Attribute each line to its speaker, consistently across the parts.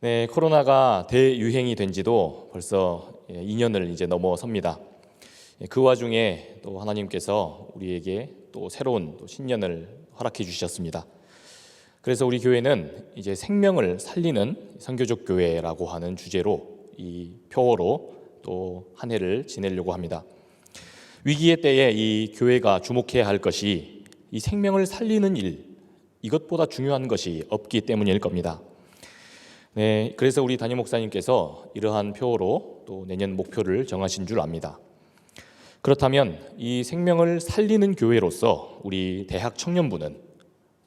Speaker 1: 네, 코로나가 대유행이 된 지도 벌써 2년을 이제 넘어섭니다. 그 와중에 또 하나님께서 우리에게 또 새로운 신년을 허락해 주셨습니다. 그래서 우리 교회는 이제 생명을 살리는 선교적 교회라고 하는 주제로 이 표어로 또 한 해를 지내려고 합니다. 위기의 때에 이 교회가 주목해야 할 것이 이 생명을 살리는 일, 이것보다 중요한 것이 없기 때문일 겁니다. 네, 그래서 우리 담임 목사님께서 이러한 표어로 또 내년 목표를 정하신 줄 압니다. 그렇다면 이 생명을 살리는 교회로서 우리 대학 청년부는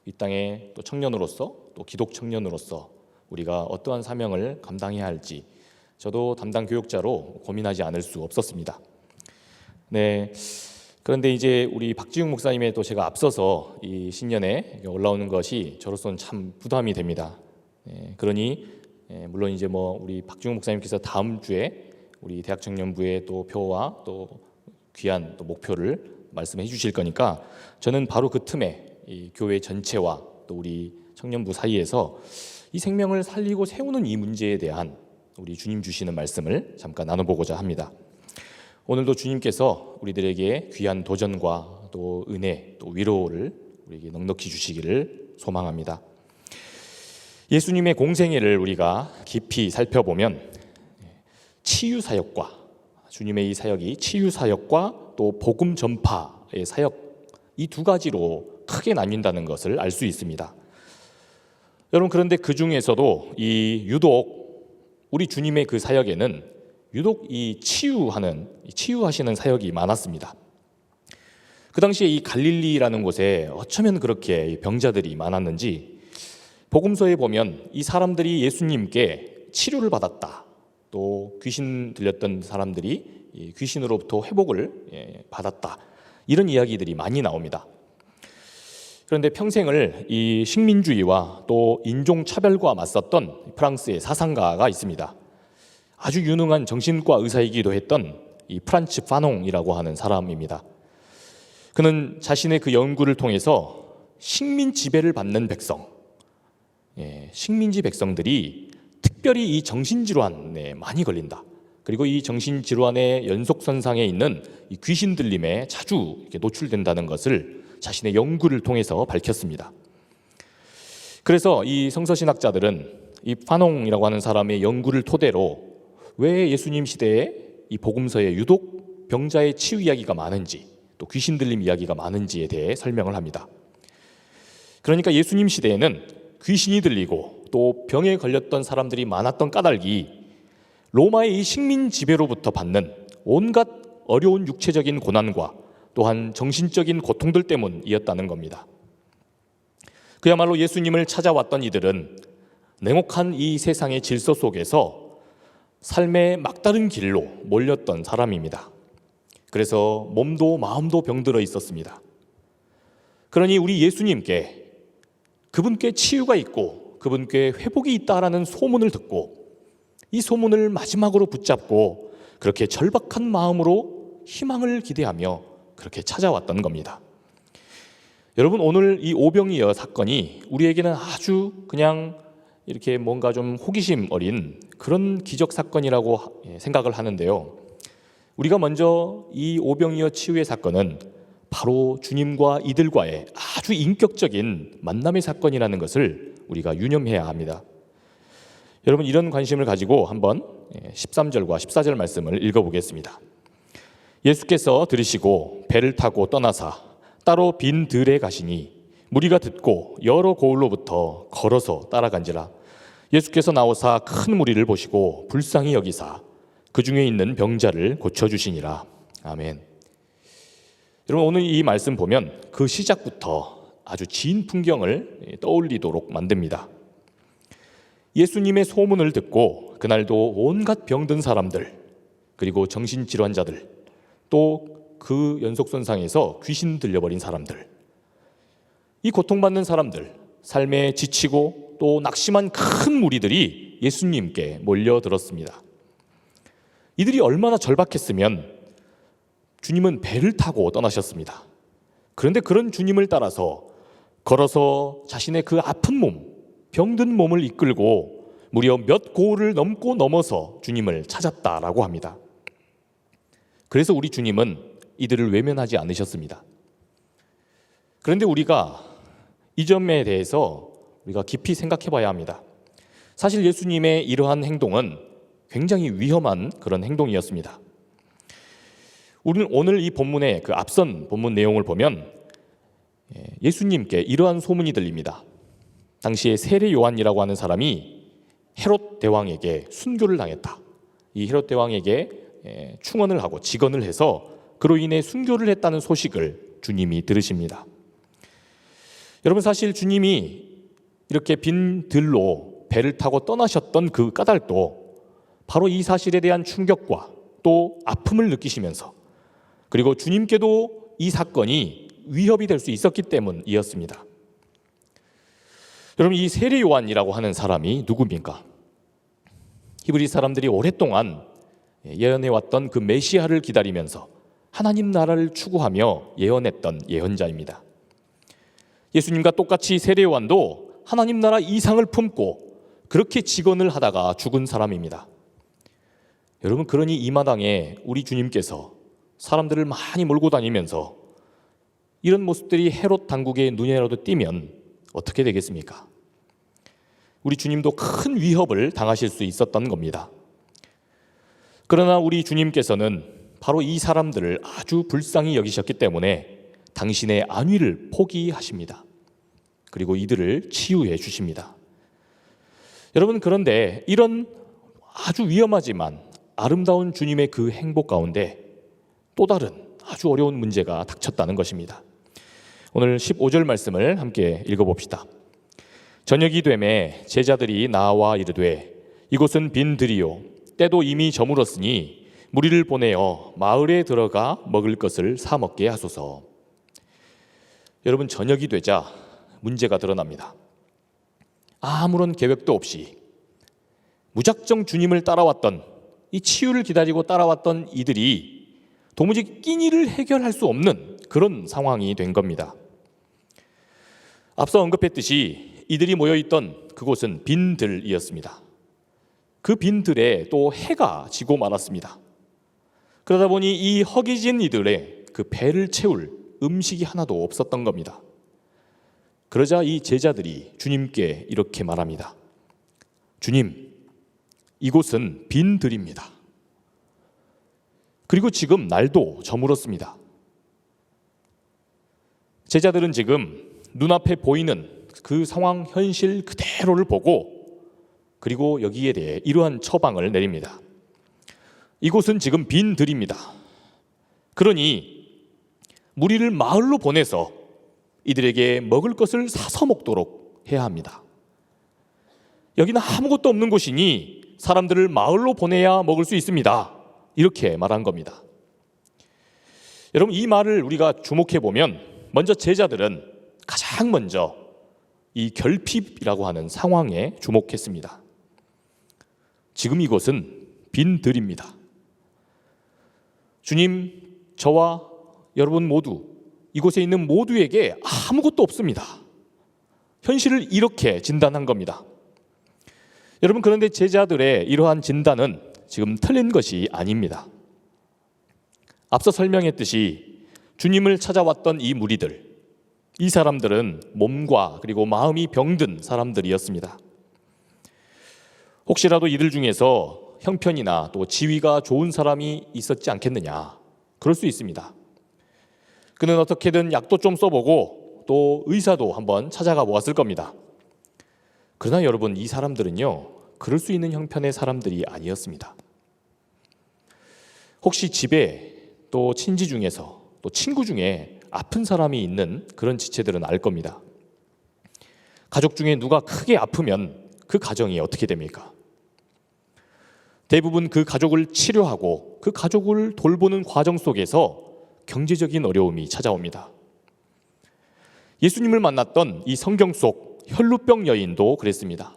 Speaker 1: 이 땅의 또 청년으로서 또 기독 청년으로서 우리가 어떠한 사명을 감당해야 할지 저도 담당 교육자로 고민하지 않을 수 없었습니다. 네, 그런데 이제 우리 박지웅 목사님의 또 제가 앞서서 이 신년에 올라오는 것이 저로서는 참 부담이 됩니다. 그러니 물론 이제 우리 박지웅 목사님께서 다음 주에 우리 대학 청년부의 또 표와 또 귀한 또 목표를 말씀해 주실 거니까 저는 바로 그 틈에 이 교회 전체와 또 우리 청년부 사이에서 이 생명을 살리고 세우는 이 문제에 대한 우리 주님 주시는 말씀을 잠깐 나눠보고자 합니다. 오늘도 주님께서 우리들에게 귀한 도전과 또 은혜, 또 위로를 우리에게 넉넉히 주시기를 소망합니다. 예수님의 공생애를 우리가 깊이 살펴보면 치유 사역과 주님의 이 사역이 치유 사역과 또 복음 전파의 사역, 이 두 가지로 크게 나뉜다는 것을 알 수 있습니다. 여러분, 그런데 그 중에서도 이 유독 우리 주님의 그 사역에는 유독 이 치유하시는 사역이 많았습니다. 그 당시에 이 갈릴리라는 곳에 어쩌면 그렇게 병자들이 많았는지 복음서에 보면 이 사람들이 예수님께 치료를 받았다, 또 귀신 들렸던 사람들이 귀신으로부터 회복을 받았다, 이런 이야기들이 많이 나옵니다. 그런데 평생을 이 식민주의와 또 인종차별과 맞섰던 프랑스의 사상가가 있습니다. 아주 유능한 정신과 의사이기도 했던 이 프란츠 파농이라고 하는 사람입니다. 그는 자신의 그 연구를 통해서 식민 지배를 받는 백성, 식민지 백성들이 특별히 이 정신질환에 많이 걸린다, 그리고 이 정신질환의 연속선상에 있는 이 귀신 들림에 자주 이렇게 노출된다는 것을 자신의 연구를 통해서 밝혔습니다. 그래서 이 성서신학자들은 이 파농이라고 하는 사람의 연구를 토대로 왜 예수님 시대에 이 복음서에 유독 병자의 치유 이야기가 많은지, 또 귀신 들림 이야기가 많은지에 대해 설명을 합니다. 그러니까 예수님 시대에는 귀신이 들리고 또 병에 걸렸던 사람들이 많았던 까닭이 로마의 이 식민 지배로부터 받는 온갖 어려운 육체적인 고난과 또한 정신적인 고통들 때문이었다는 겁니다. 그야말로 예수님을 찾아왔던 이들은 냉혹한 이 세상의 질서 속에서 삶의 막다른 길로 몰렸던 사람입니다. 그래서 몸도 마음도 병들어 있었습니다. 그러니 우리 예수님께 그분께 치유가 있고 그분께 회복이 있다라는 소문을 듣고 이 소문을 마지막으로 붙잡고 그렇게 절박한 마음으로 희망을 기대하며 그렇게 찾아왔던 겁니다. 여러분, 오늘 이 오병이어 사건이 우리에게는 아주 그냥 이렇게 뭔가 좀 호기심 어린 그런 기적 사건이라고 생각을 하는데요. 우리가 먼저 이 오병이어 치유의 사건은 바로 주님과 이들과의 아주 인격적인 만남의 사건이라는 것을 우리가 유념해야 합니다. 여러분, 이런 관심을 가지고 한번 13절과 14절 말씀을 읽어보겠습니다. 예수께서 들으시고 배를 타고 떠나사 따로 빈 들에 가시니 무리가 듣고 여러 고을로부터 걸어서 따라간지라. 예수께서 나오사 큰 무리를 보시고 불쌍히 여기사 그 중에 있는 병자를 고쳐주시니라. 아멘. 여러분, 오늘 이 말씀 보면 그 시작부터 아주 진 풍경을 떠올리도록 만듭니다. 예수님의 소문을 듣고 그날도 온갖 병든 사람들, 그리고 정신질환자들, 또 그 연속선상에서 귀신 들려버린 사람들, 이 고통받는 사람들, 삶에 지치고 또 낙심한 큰 무리들이 예수님께 몰려들었습니다. 이들이 얼마나 절박했으면 주님은 배를 타고 떠나셨습니다. 그런데 그런 주님을 따라서 걸어서 자신의 그 아픈 몸, 병든 몸을 이끌고 무려 몇 고을을 넘고 넘어서 주님을 찾았다라고 합니다. 그래서 우리 주님은 이들을 외면하지 않으셨습니다. 그런데 우리가 이 점에 대해서 우리가 깊이 생각해 봐야 합니다. 사실 예수님의 이러한 행동은 굉장히 위험한 그런 행동이었습니다. 우리는 오늘 이 본문의 그 앞선 본문 내용을 보면 예수님께 이러한 소문이 들립니다. 당시에 세례 요한이라고 하는 사람이 헤롯 대왕에게 순교를 당했다. 이 헤롯 대왕에게 충언을 하고 직언을 해서 그로 인해 순교를 했다는 소식을 주님이 들으십니다. 여러분, 사실 주님이 이렇게 빈 들로 배를 타고 떠나셨던 그 까닭도 바로 이 사실에 대한 충격과 또 아픔을 느끼시면서, 그리고 주님께도 이 사건이 위협이 될 수 있었기 때문이었습니다. 여러분, 이 세례 요한이라고 하는 사람이 누굽니까? 히브리 사람들이 오랫동안 예언해왔던 그 메시아를 기다리면서 하나님 나라를 추구하며 예언했던 예언자입니다. 예수님과 똑같이 세례 요한도 하나님 나라 이상을 품고 그렇게 직언을 하다가 죽은 사람입니다. 여러분, 그러니 이 마당에 우리 주님께서 사람들을 많이 몰고 다니면서 이런 모습들이 헤롯 당국의 눈에라도 띄면 어떻게 되겠습니까? 우리 주님도 큰 위협을 당하실 수 있었던 겁니다. 그러나 우리 주님께서는 바로 이 사람들을 아주 불쌍히 여기셨기 때문에 당신의 안위를 포기하십니다. 그리고 이들을 치유해 주십니다. 여러분, 그런데 이런 아주 위험하지만 아름다운 주님의 그 행복 가운데 또 다른 아주 어려운 문제가 닥쳤다는 것입니다. 오늘 15절 말씀을 함께 읽어봅시다. 저녁이 되매 제자들이 나와 이르되 이곳은 빈 들이요 때도 이미 저물었으니 무리를 보내어 마을에 들어가 먹을 것을 사 먹게 하소서. 여러분, 저녁이 되자 문제가 드러납니다. 아무런 계획도 없이 무작정 주님을 따라왔던, 이 치유를 기다리고 따라왔던 이들이 도무지 끼니를 해결할 수 없는 그런 상황이 된 겁니다. 앞서 언급했듯이 이들이 모여있던 그곳은 빈 들이었습니다. 그 빈 들에 또 해가 지고 말았습니다. 그러다 보니 이 허기진 이들의 그 배를 채울 음식이 하나도 없었던 겁니다. 그러자 이 제자들이 주님께 이렇게 말합니다. 주님, 이곳은 빈 들입니다. 그리고 지금 날도 저물었습니다. 제자들은 지금 눈앞에 보이는 그 상황 현실 그대로를 보고, 그리고 여기에 대해 이러한 처방을 내립니다. 이곳은 지금 빈 들입니다. 그러니 무리를 마을로 보내서 이들에게 먹을 것을 사서 먹도록 해야 합니다. 여기는 아무것도 없는 곳이니 사람들을 마을로 보내야 먹을 수 있습니다. 이렇게 말한 겁니다. 여러분, 이 말을 우리가 주목해 보면 먼저 제자들은 가장 먼저 이 결핍이라고 하는 상황에 주목했습니다. 지금 이곳은 빈 들입니다. 주님, 저와 여러분 모두, 이곳에 있는 모두에게 아무것도 없습니다. 현실을 이렇게 진단한 겁니다. 여러분, 그런데 제자들의 이러한 진단은 지금 틀린 것이 아닙니다. 앞서 설명했듯이 주님을 찾아왔던 이 무리들, 이 사람들은 몸과 그리고 마음이 병든 사람들이었습니다. 혹시라도 이들 중에서 형편이나 또 지위가 좋은 사람이 있었지 않겠느냐, 그럴 수 있습니다. 그는 어떻게든 약도 좀 써보고 또 의사도 한번 찾아가 보았을 겁니다. 그러나 여러분, 이 사람들은요, 그럴 수 있는 형편의 사람들이 아니었습니다. 혹시 집에 또 친지 중에서 또 친구 중에 아픈 사람이 있는 그런 지체들은 알 겁니다. 가족 중에 누가 크게 아프면 그 가정이 어떻게 됩니까? 대부분 그 가족을 치료하고 그 가족을 돌보는 과정 속에서 경제적인 어려움이 찾아옵니다. 예수님을 만났던 이 성경 속 혈루병 여인도 그랬습니다.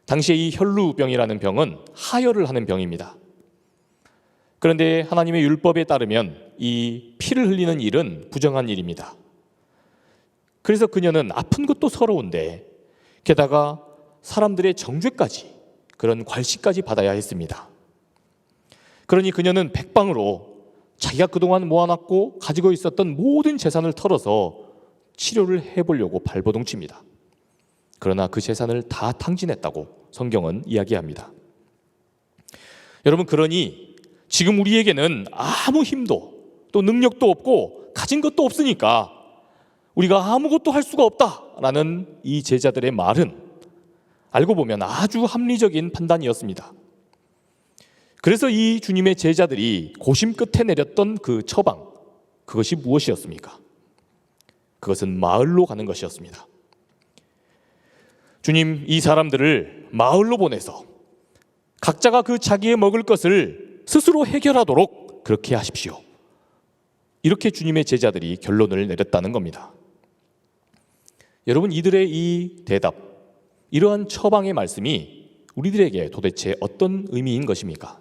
Speaker 1: 당시에 이 혈루병이라는 병은 하혈을 하는 병입니다. 그런데 하나님의 율법에 따르면 이 피를 흘리는 일은 부정한 일입니다. 그래서 그녀는 아픈 것도 서러운데 게다가 사람들의 정죄까지, 그런 괄시까지 받아야 했습니다. 그러니 그녀는 백방으로 자기가 그동안 모아놨고 가지고 있었던 모든 재산을 털어서 치료를 해보려고 발버둥칩니다. 그러나 그 재산을 다 탕진했다고 성경은 이야기합니다. 여러분, 그러니 지금 우리에게는 아무 힘도 또 능력도 없고 가진 것도 없으니까 우리가 아무것도 할 수가 없다라는 이 제자들의 말은 알고 보면 아주 합리적인 판단이었습니다. 그래서 이 주님의 제자들이 고심 끝에 내렸던 그 처방, 그것이 무엇이었습니까? 그것은 마을로 가는 것이었습니다. 주님, 이 사람들을 마을로 보내서 각자가 그 자기의 먹을 것을 스스로 해결하도록 그렇게 하십시오. 이렇게 주님의 제자들이 결론을 내렸다는 겁니다. 여러분, 이들의 이 대답, 이러한 처방의 말씀이 우리들에게 도대체 어떤 의미인 것입니까?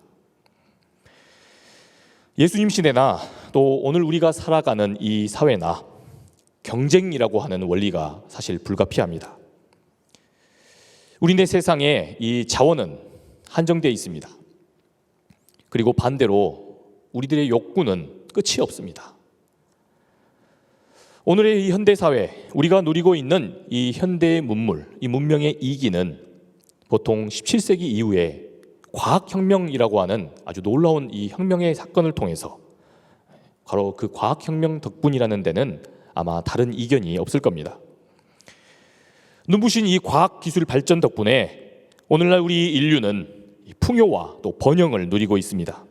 Speaker 1: 예수님 시대나 또 오늘 우리가 살아가는 이 사회나 경쟁이라고 하는 원리가 사실 불가피합니다. 우리네 세상에 이 자원은 한정되어 있습니다. 그리고 반대로 우리들의 욕구는 끝이 없습니다. 오늘의 이 현대사회, 우리가 누리고 있는 이 현대의 문물, 이 문명의 이기는 보통 17세기 이후에 과학혁명이라고 하는 아주 놀라운 이 혁명의 사건을 통해서, 바로 그 과학혁명 덕분이라는 데는 아마 다른 이견이 없을 겁니다. 눈부신 이 과학기술 발전 덕분에 오늘날 우리 인류는 풍요와 또 번영을 누리고 있습니다.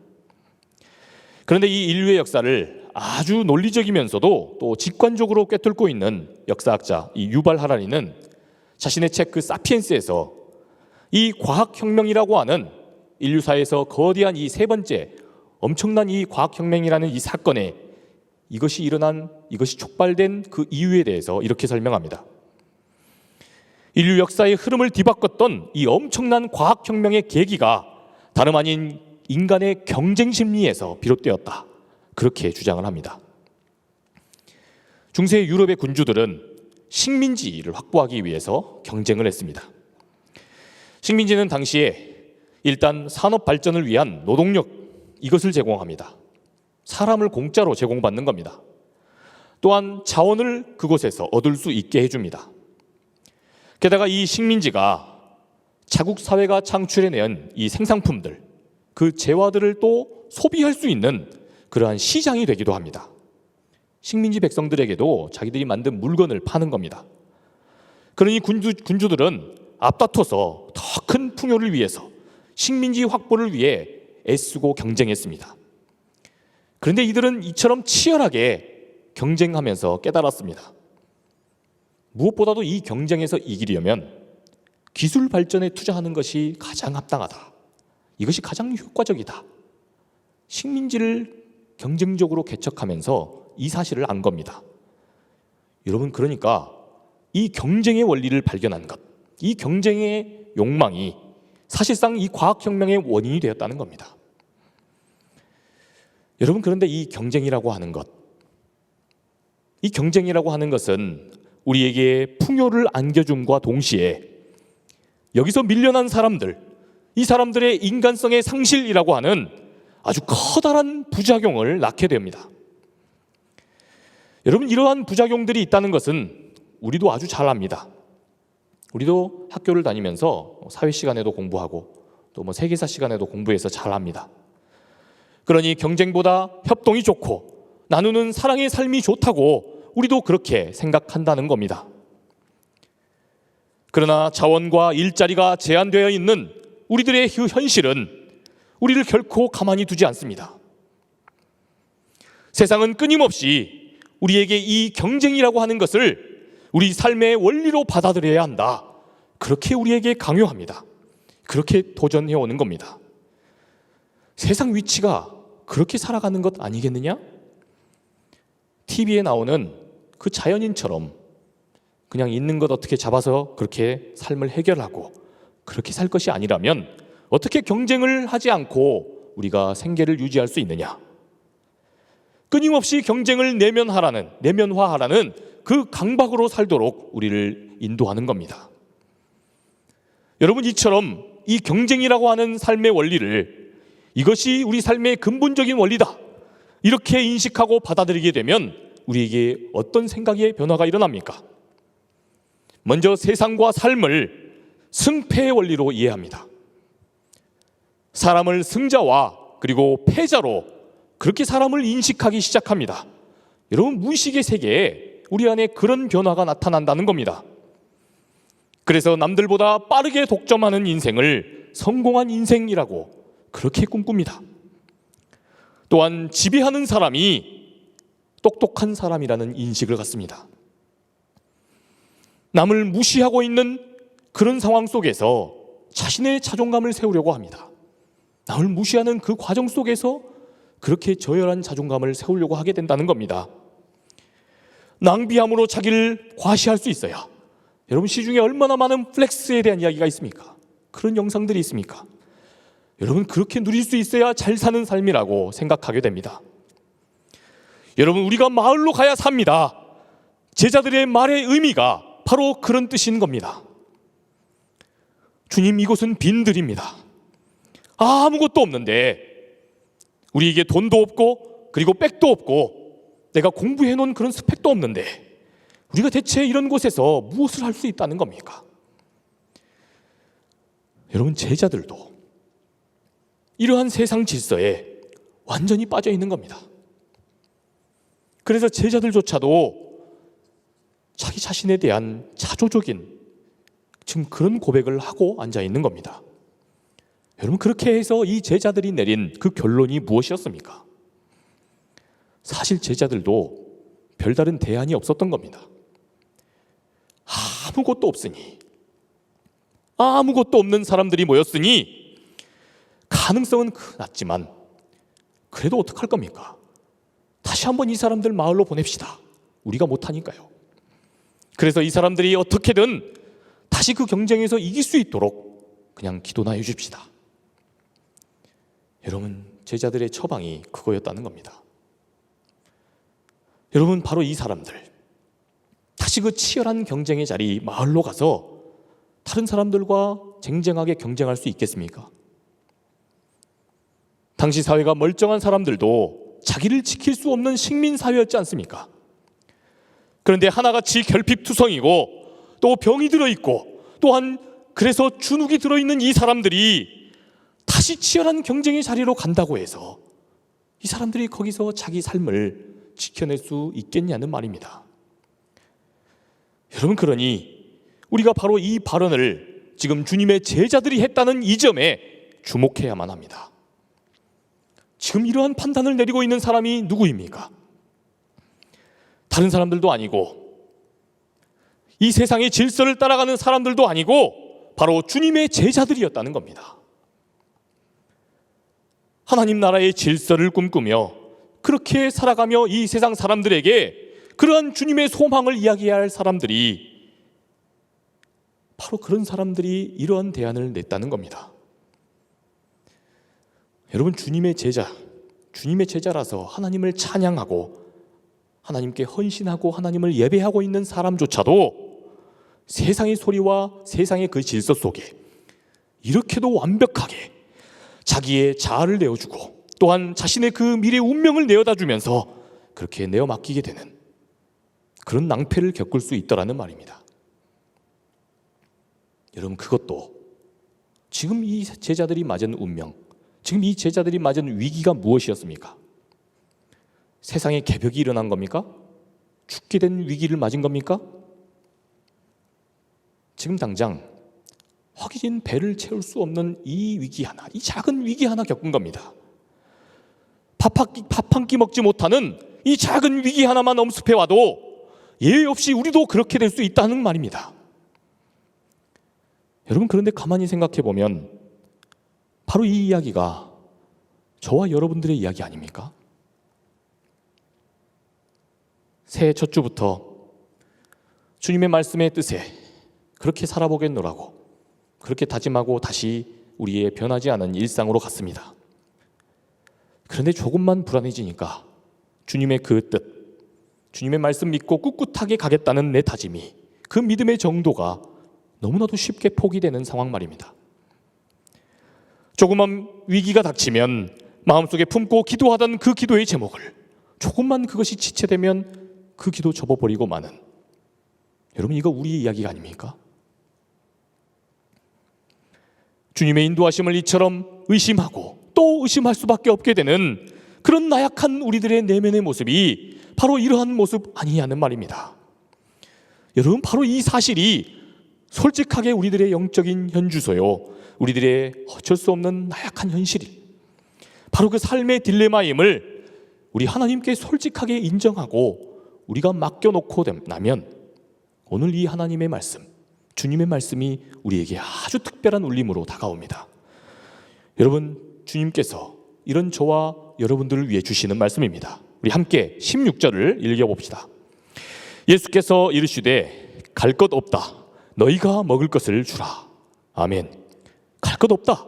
Speaker 1: 그런데 이 인류의 역사를 아주 논리적이면서도 또 직관적으로 꿰뚫고 있는 역사학자 이 유발 하라리는 자신의 책 그 사피엔스에서 이 과학혁명이라고 하는 인류사에서 거대한 이 세 번째 엄청난 이 과학혁명이라는 이 사건에 이것이 촉발된 그 이유에 대해서 이렇게 설명합니다. 인류 역사의 흐름을 뒤바꿨던 이 엄청난 과학혁명의 계기가 다름 아닌 인간의 경쟁 심리에서 비롯되었다. 그렇게 주장을 합니다. 중세 유럽의 군주들은 식민지를 확보하기 위해서 경쟁을 했습니다. 식민지는 당시에 일단 산업 발전을 위한 노동력, 이것을 제공합니다. 사람을 공짜로 제공받는 겁니다. 또한 자원을 그곳에서 얻을 수 있게 해줍니다. 게다가 이 식민지가 자국 사회가 창출해낸 이 생산품들, 그 재화들을 또 소비할 수 있는 그러한 시장이 되기도 합니다. 식민지 백성들에게도 자기들이 만든 물건을 파는 겁니다. 그러니 군주들은 앞다퉈서 더 큰 풍요를 위해서 식민지 확보를 위해 애쓰고 경쟁했습니다. 그런데 이들은 이처럼 치열하게 경쟁하면서 깨달았습니다. 무엇보다도 이 경쟁에서 이기려면 기술 발전에 투자하는 것이 가장 합당하다. 이것이 가장 효과적이다. 식민지를 경쟁적으로 개척하면서 이 사실을 안 겁니다. 여러분, 그러니까 이 경쟁의 원리를 발견한 것, 이 경쟁의 욕망이 사실상 이 과학혁명의 원인이 되었다는 겁니다. 여러분, 그런데 이 경쟁이라고 하는 것은 우리에게 풍요를 안겨줌과 동시에 여기서 밀려난 사람들, 이 사람들의 인간성의 상실이라고 하는 아주 커다란 부작용을 낳게 됩니다. 여러분, 이러한 부작용들이 있다는 것은 우리도 아주 잘 압니다. 우리도 학교를 다니면서 사회 시간에도 공부하고 또 세계사 시간에도 공부해서 잘 압니다. 그러니 경쟁보다 협동이 좋고 나누는 사랑의 삶이 좋다고 우리도 그렇게 생각한다는 겁니다. 그러나 자원과 일자리가 제한되어 있는 우리들의 현실은 우리를 결코 가만히 두지 않습니다. 세상은 끊임없이 우리에게 이 경쟁이라고 하는 것을 우리 삶의 원리로 받아들여야 한다. 그렇게 우리에게 강요합니다. 그렇게 도전해오는 겁니다. 세상 위치가 그렇게 살아가는 것 아니겠느냐? TV에 나오는 그 자연인처럼 그냥 있는 것 어떻게 잡아서 그렇게 삶을 해결하고 그렇게 살 것이 아니라면 어떻게 경쟁을 하지 않고 우리가 생계를 유지할 수 있느냐? 끊임없이 경쟁을 내면화하라는 그 강박으로 살도록 우리를 인도하는 겁니다. 여러분, 이처럼 이 경쟁이라고 하는 삶의 원리를, 이것이 우리 삶의 근본적인 원리다, 이렇게 인식하고 받아들이게 되면 우리에게 어떤 생각의 변화가 일어납니까? 먼저 세상과 삶을 승패의 원리로 이해합니다. 사람을 승자와 그리고 패자로 그렇게 사람을 인식하기 시작합니다. 여러분, 무의식의 세계에 우리 안에 그런 변화가 나타난다는 겁니다. 그래서 남들보다 빠르게 독점하는 인생을 성공한 인생이라고 그렇게 꿈꿉니다. 또한 지배하는 사람이 똑똑한 사람이라는 인식을 갖습니다. 남을 무시하고 있는 그런 상황 속에서 자신의 자존감을 세우려고 합니다. 남을 무시하는 그 과정 속에서 그렇게 저열한 자존감을 세우려고 하게 된다는 겁니다. 낭비함으로 자기를 과시할 수 있어야. 여러분, 시중에 얼마나 많은 플렉스에 대한 이야기가 있습니까? 그런 영상들이 있습니까? 여러분, 그렇게 누릴 수 있어야 잘 사는 삶이라고 생각하게 됩니다. 여러분, 우리가 마을로 가야 삽니다. 제자들의 말의 의미가 바로 그런 뜻인 겁니다. 주님, 이곳은 빈들입니다. 아무것도 없는데, 우리에게 돈도 없고 그리고 백도 없고 내가 공부해 놓은 그런 스펙도 없는데 우리가 대체 이런 곳에서 무엇을 할 수 있다는 겁니까? 여러분, 제자들도 이러한 세상 질서에 완전히 빠져 있는 겁니다. 그래서 제자들조차도 자기 자신에 대한 자조적인 지금 그런 고백을 하고 앉아 있는 겁니다. 여러분, 그렇게 해서 이 제자들이 내린 그 결론이 무엇이었습니까? 사실 제자들도 별다른 대안이 없었던 겁니다. 아무것도 없으니, 아무것도 없는 사람들이 모였으니 가능성은 낮지만 그래도 어떡할 겁니까? 다시 한번 이 사람들 마을로 보냅시다. 우리가 못하니까요. 그래서 이 사람들이 어떻게든 다시 그 경쟁에서 이길 수 있도록 그냥 기도나 해줍시다. 여러분, 제자들의 처방이 그거였다는 겁니다. 여러분, 바로 이 사람들, 다시 그 치열한 경쟁의 자리 마을로 가서 다른 사람들과 쟁쟁하게 경쟁할 수 있겠습니까? 당시 사회가 멀쩡한 사람들도 자기를 지킬 수 없는 식민사회였지 않습니까? 그런데 하나같이 결핍투성이고 또 병이 들어있고 또한 그래서 주눅이 들어있는 이 사람들이 다시 치열한 경쟁의 자리로 간다고 해서 이 사람들이 거기서 자기 삶을 지켜낼 수 있겠냐는 말입니다. 여러분, 그러니 우리가 바로 이 발언을 지금 주님의 제자들이 했다는 이 점에 주목해야만 합니다. 지금 이러한 판단을 내리고 있는 사람이 누구입니까? 다른 사람들도 아니고 이 세상의 질서를 따라가는 사람들도 아니고 바로 주님의 제자들이었다는 겁니다. 하나님 나라의 질서를 꿈꾸며 그렇게 살아가며 이 세상 사람들에게 그러한 주님의 소망을 이야기해야 할 사람들이 바로 그런 사람들이 이러한 대안을 냈다는 겁니다. 여러분, 주님의 제자라서 하나님을 찬양하고 하나님께 헌신하고 하나님을 예배하고 있는 사람조차도 세상의 소리와 세상의 그 질서 속에 이렇게도 완벽하게 자기의 자아를 내어주고 또한 자신의 그 미래의 운명을 내어다 주면서 그렇게 내어 맡기게 되는 그런 낭패를 겪을 수 있더라는 말입니다. 여러분, 그것도 지금 이 제자들이 맞은 운명, 지금 이 제자들이 맞은 위기가 무엇이었습니까? 세상에 개벽이 일어난 겁니까? 죽게 된 위기를 맞은 겁니까? 지금 당장 허기진 배를 채울 수 없는 이 위기 하나, 이 작은 위기 하나 겪은 겁니다. 밥 한 끼 먹지 못하는 이 작은 위기 하나만 엄습해 와도 예외 없이 우리도 그렇게 될 수 있다는 말입니다. 여러분, 그런데 가만히 생각해 보면 바로 이 이야기가 저와 여러분들의 이야기 아닙니까? 새해 첫 주부터 주님의 말씀의 뜻에 그렇게 살아보겠노라고 그렇게 다짐하고 다시 우리의 변하지 않은 일상으로 갔습니다. 그런데 조금만 불안해지니까 주님의 그 뜻, 주님의 말씀 믿고 꿋꿋하게 가겠다는 내 다짐이, 그 믿음의 정도가 너무나도 쉽게 포기되는 상황 말입니다. 조그만 위기가 닥치면 마음속에 품고 기도하던 그 기도의 제목을 조금만 그것이 지체되면 그 기도 접어버리고 마는, 여러분, 이거 우리의 이야기가 아닙니까? 주님의 인도하심을 이처럼 의심하고 또 의심할 수밖에 없게 되는 그런 나약한 우리들의 내면의 모습이 바로 이러한 모습 아니냐는 말입니다. 여러분, 바로 이 사실이 솔직하게 우리들의 영적인 현주소요, 우리들의 어쩔 수 없는 나약한 현실이, 바로 그 삶의 딜레마임을 우리 하나님께 솔직하게 인정하고 우리가 맡겨놓고 나면 오늘 이 하나님의 말씀, 주님의 말씀이 우리에게 아주 특별한 울림으로 다가옵니다. 여러분, 주님께서 이런 저와 여러분들을 위해 주시는 말씀입니다. 우리 함께 16절을 읽어봅시다. 예수께서 이르시되 갈 것 없다. 너희가 먹을 것을 주라. 아멘. 갈 것 없다.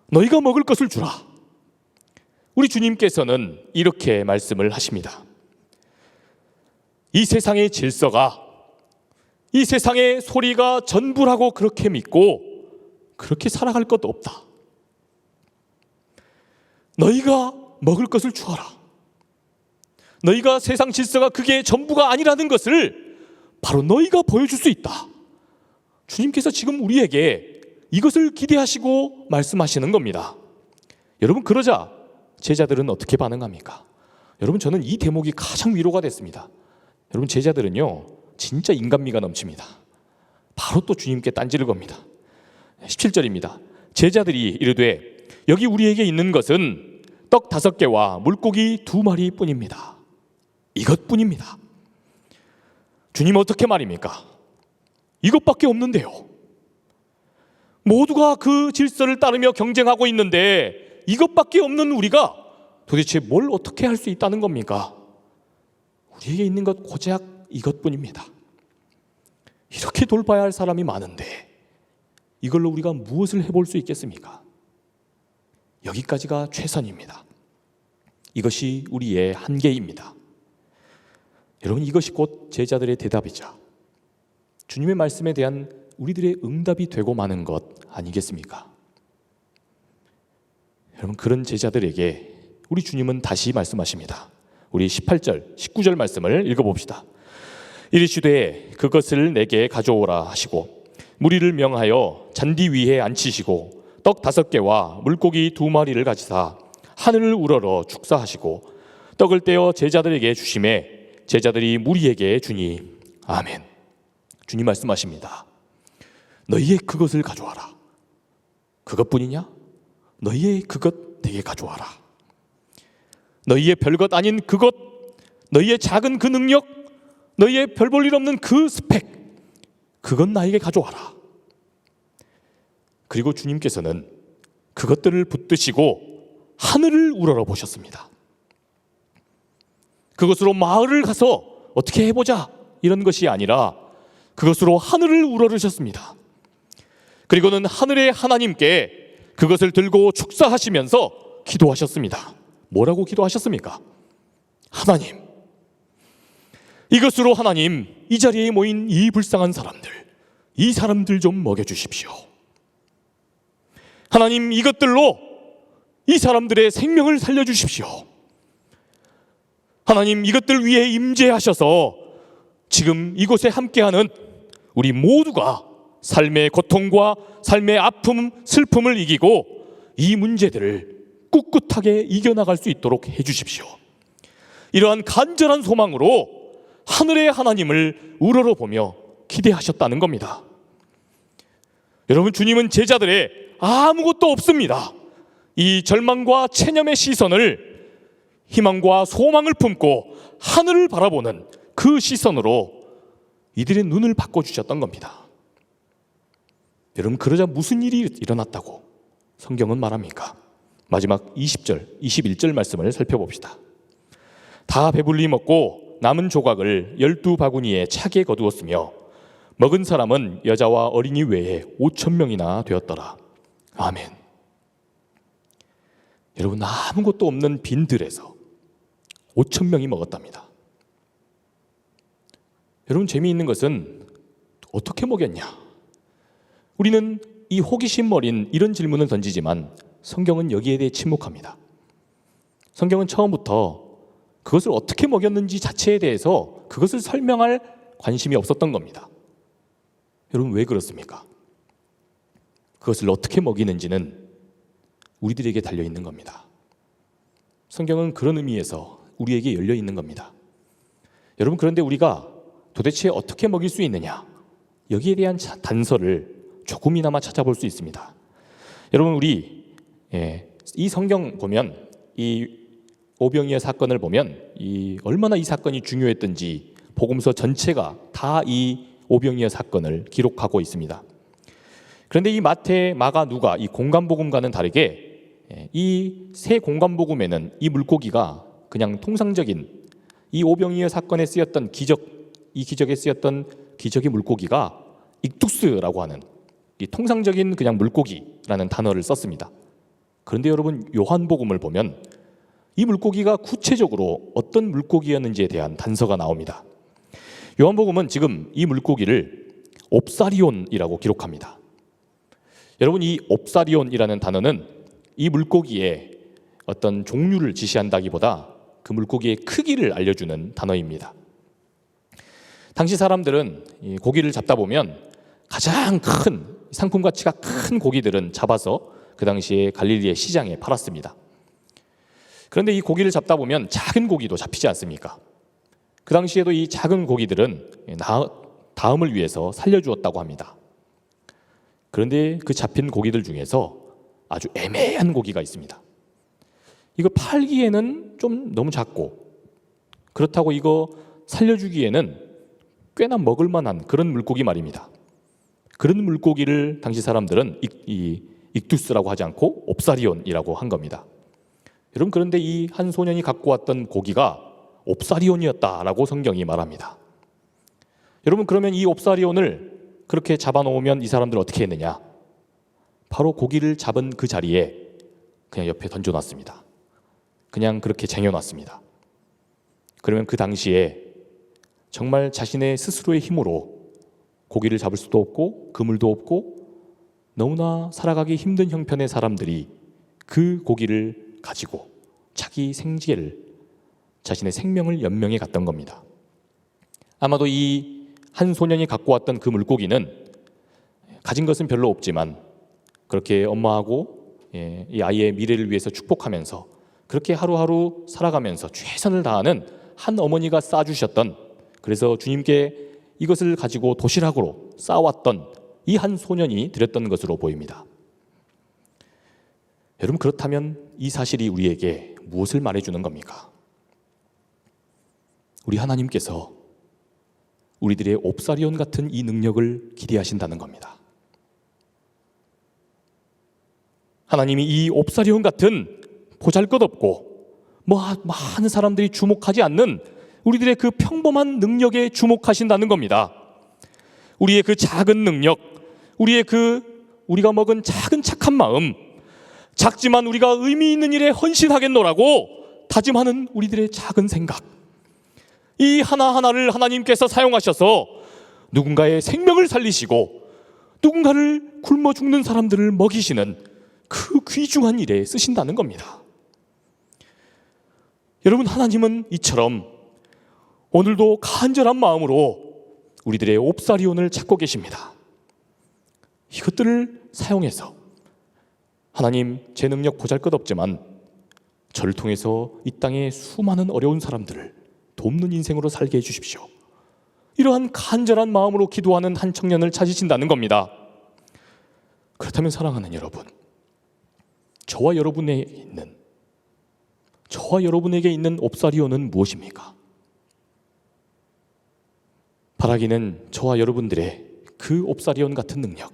Speaker 1: 너희가 먹을 것을 주라. 우리 주님께서는 이렇게 말씀을 하십니다. 이 세상의 질서가, 이 세상의 소리가 전부라고 그렇게 믿고 그렇게 살아갈 것도 없다. 너희가 먹을 것을 주어라. 너희가 세상 질서가 그게 전부가 아니라는 것을 바로 너희가 보여줄 수 있다. 주님께서 지금 우리에게 이것을 기대하시고 말씀하시는 겁니다. 여러분, 그러자 제자들은 어떻게 반응합니까? 여러분, 저는 이 대목이 가장 위로가 됐습니다. 여러분, 제자들은요 진짜 인간미가 넘칩니다. 바로 또 주님께 딴지를 겁니다. 17절입니다. 제자들이 이르되 여기 우리에게 있는 것은 떡 5개와 물고기 2마리 뿐입니다. 이것뿐입니다. 주님, 어떻게 말입니까? 이것밖에 없는데요. 모두가 그 질서를 따르며 경쟁하고 있는데 이것밖에 없는 우리가 도대체 뭘 어떻게 할 수 있다는 겁니까? 우리에게 있는 것 고작 이것뿐입니다. 이렇게 돌봐야 할 사람이 많은데 이걸로 우리가 무엇을 해볼 수 있겠습니까? 여기까지가 최선입니다. 이것이 우리의 한계입니다. 여러분, 이것이 곧 제자들의 대답이자 주님의 말씀에 대한 우리들의 응답이 되고 마는 것 아니겠습니까? 여러분, 그런 제자들에게 우리 주님은 다시 말씀하십니다. 우리 18절, 19절 말씀을 읽어봅시다. 이르시되 그것을 내게 가져오라 하시고 무리를 명하여 잔디 위에 앉히시고 떡 5개와 물고기 2마리를 가지사 하늘을 우러러 축사하시고 떡을 떼어 제자들에게 주시매 제자들이 무리에게 주니 아멘. 주님 말씀하십니다. 너희의 그것을 가져와라. 그것뿐이냐? 너희의 그것 내게 가져와라. 너희의 별것 아닌 그것, 너희의 작은 그 능력, 너희의 별 볼 일 없는 그 스펙, 그건 나에게 가져와라. 그리고 주님께서는 그것들을 붙드시고 하늘을 우러러 보셨습니다. 그것으로 마을을 가서 어떻게 해보자 이런 것이 아니라 그것으로 하늘을 우러르셨습니다. 그리고는 하늘의 하나님께 그것을 들고 축사하시면서 기도하셨습니다. 뭐라고 기도하셨습니까? 하나님, 이것으로 하나님, 이 자리에 모인 이 불쌍한 사람들, 이 사람들 좀 먹여주십시오. 하나님, 이것들로 이 사람들의 생명을 살려주십시오. 하나님, 이것들 위에 임재하셔서 지금 이곳에 함께하는 우리 모두가 삶의 고통과 삶의 아픔, 슬픔을 이기고 이 문제들을 꿋꿋하게 이겨나갈 수 있도록 해주십시오. 이러한 간절한 소망으로 하늘의 하나님을 우러러보며 기대하셨다는 겁니다. 여러분, 주님은 제자들의 아무것도 없습니다. 이 절망과 체념의 시선을 희망과 소망을 품고 하늘을 바라보는 그 시선으로 이들의 눈을 바꿔주셨던 겁니다. 여러분, 그러자 무슨 일이 일어났다고 성경은 말합니까? 마지막 20절, 21절 말씀을 살펴봅시다. 다 배불리 먹고 남은 조각을 12바구니에 차게 거두었으며 먹은 사람은 여자와 어린이 외에 5,000명이나 되었더라. 아멘. 여러분, 아무것도 없는 빈들에서 5,000명이 먹었답니다. 여러분, 재미있는 것은 어떻게 먹였냐? 우리는 이 호기심 어린 이런 질문을 던지지만 성경은 여기에 대해 침묵합니다. 성경은 처음부터 그것을 어떻게 먹였는지 자체에 대해서 그것을 설명할 관심이 없었던 겁니다. 여러분, 왜 그렇습니까? 그것을 어떻게 먹이는지는 우리들에게 달려 있는 겁니다. 성경은 그런 의미에서 우리에게 열려 있는 겁니다. 여러분, 그런데 우리가 도대체 어떻게 먹일 수 있느냐? 여기에 대한 단서를 조금이나마 찾아볼 수 있습니다. 여러분, 우리 이 성경 보면, 이 오병이어 사건을 보면 얼마나 이 사건이 중요했던지 복음서 전체가 다 이 오병이어 사건을 기록하고 있습니다. 그런데 이 마태, 마가, 누가 이 공간복음과는 다르게 이 세 공간복음에는 이 물고기가 그냥 통상적인 이 오병이어 사건에 쓰였던 이 기적에 쓰였던 기적의 물고기가 익투스라고 하는 이 통상적인 그냥 물고기라는 단어를 썼습니다. 그런데 여러분, 요한복음을 보면 이 물고기가 구체적으로 어떤 물고기였는지에 대한 단서가 나옵니다. 요한복음은 지금 이 물고기를 옵사리온이라고 기록합니다. 여러분, 이 옵사리온이라는 단어는 이 물고기의 어떤 종류를 지시한다기보다 그 물고기의 크기를 알려주는 단어입니다. 당시 사람들은 이 고기를 잡다 보면 가장 큰 상품 가치가 큰 고기들은 잡아서 그 당시에 갈릴리의 시장에 팔았습니다. 그런데 이 고기를 잡다 보면 작은 고기도 잡히지 않습니까? 그 당시에도 이 작은 고기들은 다음을 위해서 살려주었다고 합니다. 그런데 그 잡힌 고기들 중에서 아주 애매한 고기가 있습니다. 이거 팔기에는 좀 너무 작고, 그렇다고 이거 살려주기에는 꽤나 먹을 만한 그런 물고기 말입니다. 그런 물고기를 당시 사람들은 익투스라고 하지 않고 옵사리온이라고 한 겁니다. 여러분, 그런데 이 한 소년이 갖고 왔던 고기가 옵사리온이었다라고 성경이 말합니다. 여러분, 그러면 이 옵사리온을 그렇게 잡아놓으면 이 사람들은 어떻게 했느냐? 바로 고기를 잡은 그 자리에 그냥 옆에 던져놨습니다. 그냥 그렇게 쟁여놨습니다. 그러면 그 당시에 정말 자신의 스스로의 힘으로 고기를 잡을 수도 없고 그물도 없고 너무나 살아가기 힘든 형편의 사람들이 그 고기를 가지고 자기 생계를, 자신의 생명을 연명해 갔던 겁니다. 아마도 이 한 소년이 갖고 왔던 그 물고기는 가진 것은 별로 없지만 그렇게 엄마하고 이 아이의 미래를 위해서 축복하면서 그렇게 하루하루 살아가면서 최선을 다하는 한 어머니가 싸주셨던, 그래서 주님께 이것을 가지고 도시락으로 싸왔던 이 한 소년이 드렸던 것으로 보입니다. 여러분, 그렇다면 이 사실이 우리에게 무엇을 말해주는 겁니까? 우리 하나님께서 우리들의 옵사리온 같은 이 능력을 기대하신다는 겁니다. 하나님이 이 옵사리온 같은 보잘것없고 많은 사람들이 주목하지 않는 우리들의 그 평범한 능력에 주목하신다는 겁니다. 우리의 그 작은 능력, 우리가 먹은 작은 착한 마음, 작지만 우리가 의미 있는 일에 헌신하겠노라고 다짐하는 우리들의 작은 생각, 이 하나하나를 하나님께서 사용하셔서 누군가의 생명을 살리시고 누군가를 굶어 죽는 사람들을 먹이시는 그 귀중한 일에 쓰신다는 겁니다. 여러분, 하나님은 이처럼 오늘도 간절한 마음으로 우리들의 옵사리온을 찾고 계십니다. 이것들을 사용해서 하나님, 제 능력 보잘것없지만 저를 통해서 이 땅의 수많은 어려운 사람들을 돕는 인생으로 살게 해주십시오. 이러한 간절한 마음으로 기도하는 한 청년을 찾으신다는 겁니다. 그렇다면 사랑하는 여러분, 저와 여러분에게 있는 옵사리온은 무엇입니까? 바라기는 저와 여러분들의 그 옵사리온 같은 능력,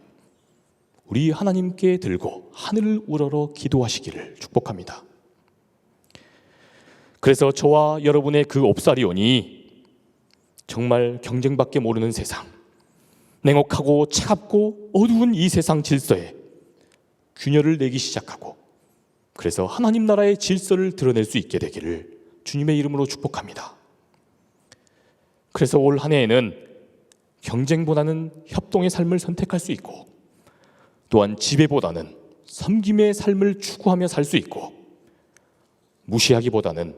Speaker 1: 우리 하나님께 들고 하늘을 우러러 기도하시기를 축복합니다. 그래서 저와 여러분의 그 옵사리온이 정말 경쟁밖에 모르는 세상, 냉혹하고 차갑고 어두운 이 세상 질서에 균열을 내기 시작하고, 그래서 하나님 나라의 질서를 드러낼 수 있게 되기를 주님의 이름으로 축복합니다. 그래서 올 한 해에는 경쟁보다는 협동의 삶을 선택할 수 있고, 또한 지배보다는 섬김의 삶을 추구하며 살 수 있고, 무시하기보다는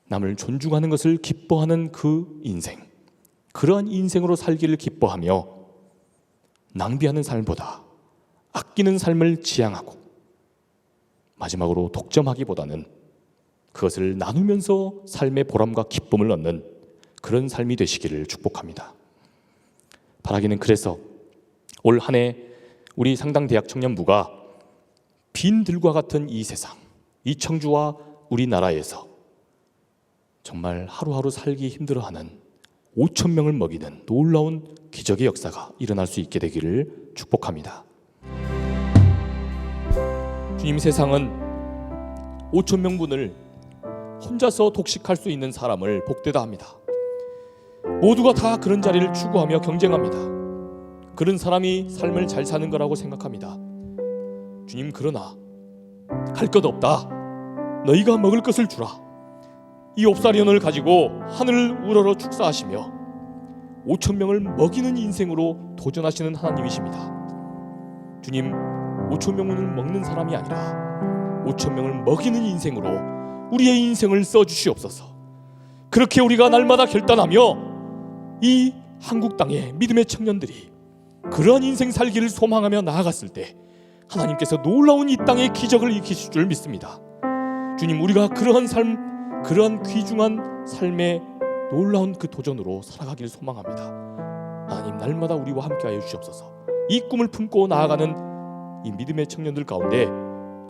Speaker 1: 남을 존중하는 것을 기뻐하는 그 인생, 그러한 인생으로 살기를 기뻐하며 낭비하는 삶보다 아끼는 삶을 지향하고, 마지막으로 독점하기보다는 그것을 나누면서 삶의 보람과 기쁨을 얻는 그런 삶이 되시기를 축복합니다. 바라기는 그래서 올 한 해 우리 상당대학 청년부가 빈들과 같은 이 세상, 이 청주와 우리나라에서 정말 하루하루 살기 힘들어하는 5천 명을 먹이는 놀라운 기적의 역사가 일어날 수 있게 되기를 축복합니다. 주님, 세상은 5천 명분을 혼자서 독식할 수 있는 사람을 복되다 합니다. 모두가 다 그런 자리를 추구하며 경쟁합니다. 그런 사람이 삶을 잘 사는 거라고 생각합니다. 주님, 그러나 갈 것 없다. 너희가 먹을 것을 주라. 이 옵사리온을 가지고 하늘을 우러러 축사하시며 5천 명을 먹이는 인생으로 도전하시는 하나님이십니다. 주님, 5천 명을 먹는 사람이 아니라 5천 명을 먹이는 인생으로 우리의 인생을 써주시옵소서. 그렇게 우리가 날마다 결단하며 이 한국 땅의 믿음의 청년들이 그러한 인생 살기를 소망하며 나아갔을 때 하나님께서 놀라운 이 땅의 기적을 일으키실 줄 믿습니다. 주님, 우리가 그러한 삶, 그러한 귀중한 삶의 놀라운 그 도전으로 살아가기를 소망합니다. 하나님, 날마다 우리와 함께하여 주시옵소서. 이 꿈을 품고 나아가는 이 믿음의 청년들 가운데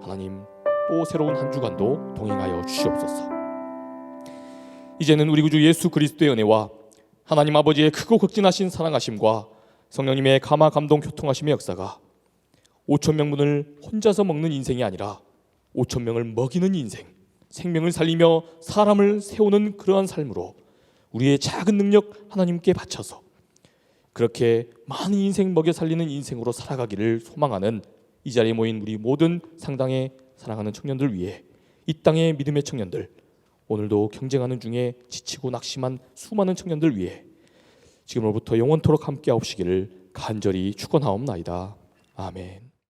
Speaker 1: 하나님 또 새로운 한 주간도 동행하여 주시옵소서. 이제는 우리 구주 예수 그리스도의 은혜와 하나님 아버지의 크고 극진하신 사랑하심과 성령님의 감화 감동 교통하심의 역사가 5천 명분을 혼자서 먹는 인생이 아니라 5천 명을 먹이는 인생, 생명을 살리며 사람을 세우는 그러한 삶으로 우리의 작은 능력 하나님께 바쳐서 그렇게 많은 인생 먹여 살리는 인생으로 살아가기를 소망하는 이 자리에 모인 우리 모든 상당의 사랑하는 청년들 위해 이 땅의 믿음의 청년들, 오늘도 경쟁하는 중에 지치고 낙심한 수많은 청년들 위해 지금으로부터 영원토록 함께하옵시기를 간절히 축원하옵나이다. 아멘.